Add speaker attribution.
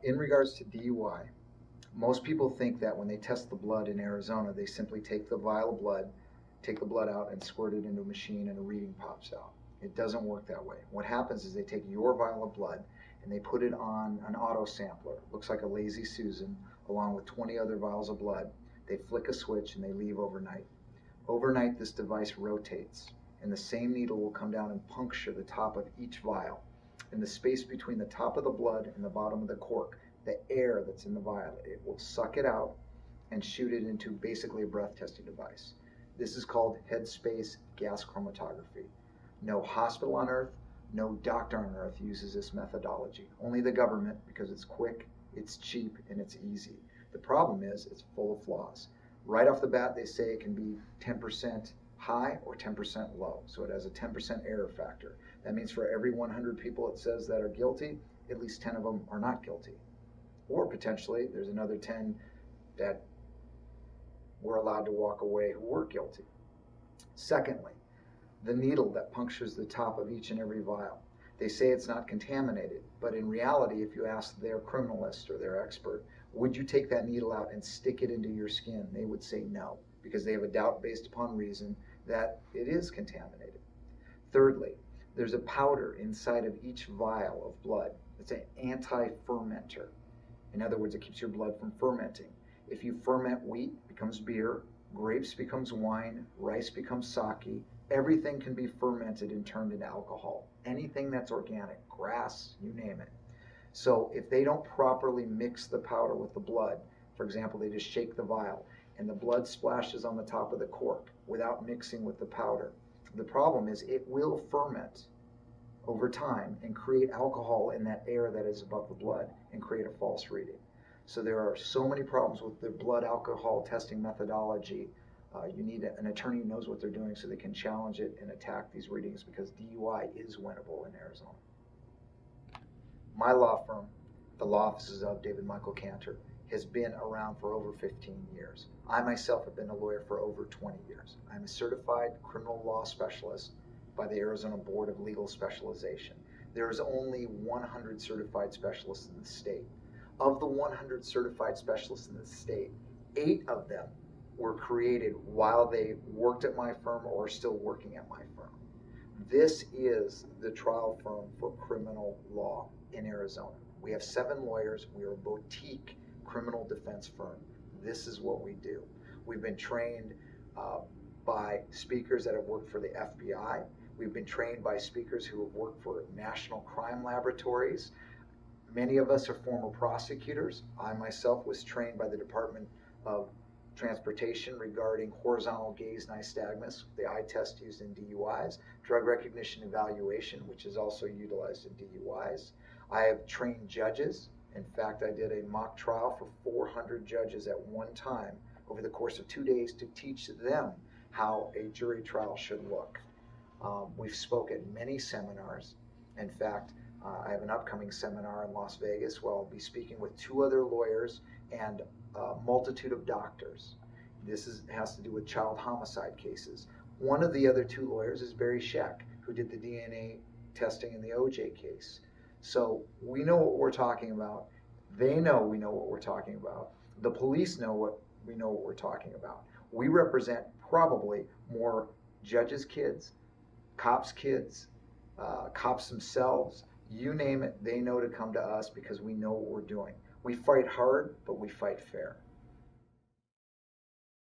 Speaker 1: In regards to DUI, most people think that when they test the blood in Arizona, they simply take the vial of blood, take the blood out, and squirt it into a machine and a reading pops out. It doesn't work that way. What happens is they take your vial of blood and they put it on an auto sampler. It looks like a Lazy Susan, along with 20 other vials of blood. They flick a switch and they leave overnight. Overnight, this device rotates, and the same needle will come down and puncture the top of each vial. In the space between the top of the blood and the bottom of the cork, the air that's in the vial, it will suck it out and shoot it into basically a breath testing device. This is called headspace gas chromatography. No hospital on earth, no doctor on earth uses this methodology. Only the government, because it's quick, it's cheap, and it's easy. The problem is it's full of flaws. Right off the bat, they say it can be 10% high or 10% low. So it has a 10% error factor. That means for every 100 people it says that are guilty, at least 10 of them are not guilty. Or potentially there's another 10 that were allowed to walk away who were guilty. Secondly, the needle that punctures the top of each and every vial. They say it's not contaminated, but in reality, if you ask their criminalist or their expert, would you take that needle out and stick it into your skin? They would say no, because they have a doubt based upon reason that it is contaminated. Thirdly, there's a powder inside of each vial of blood. It's an anti-fermenter. In other words, it keeps your blood from fermenting. If you ferment wheat, it becomes beer, grapes becomes wine, rice becomes sake. Everything can be fermented and turned into alcohol. Anything that's organic, grass, you name it. So if they don't properly mix the powder with the blood, for example, they just shake the vial and the blood splashes on the top of the cork without mixing with the powder, the problem is it will ferment over time and create alcohol in that air that is above the blood and create a false reading. So there are so many problems with the blood alcohol testing methodology. You need an attorney who knows what they're doing so they can challenge it and attack these readings, because DUI is winnable in Arizona. My law firm, the law offices of David Michael Cantor, has been around for over 15 years. I myself have been a lawyer for over 20 years. I'm a certified criminal law specialist by the Arizona Board of Legal Specialization. There is only 100 certified specialists in the state. Of the 100 certified specialists in the state, 8 of them were created while they worked at my firm or are still working at my firm. This is the trial firm for criminal law in Arizona. We have 7 lawyers. We are a boutique criminal defense firm. This is what we do. We've been trained by speakers that have worked for the FBI. We've been trained by speakers who have worked for national crime laboratories. Many of us are former prosecutors. I myself was trained by the Department of Transportation regarding horizontal gaze nystagmus, the eye test used in DUIs, drug recognition evaluation, which is also utilized in DUIs. I have trained judges. In fact, I did a mock trial for 400 judges at one time over the course of 2 days to teach them how a jury trial should look. We've spoken at many seminars. In fact, I have an upcoming seminar in Las Vegas where I'll be speaking with 2 other lawyers and a multitude of doctors. This has to do with child homicide cases. One of the other 2 lawyers is Barry Scheck, who did the DNA testing in the OJ case. So we know what we're talking about. They know we know what we're talking about. The police know what we're talking about. We represent probably more judges' kids, cops' kids, cops themselves. You name it, they know to come to us because we know what we're doing. We fight hard, but we fight fair.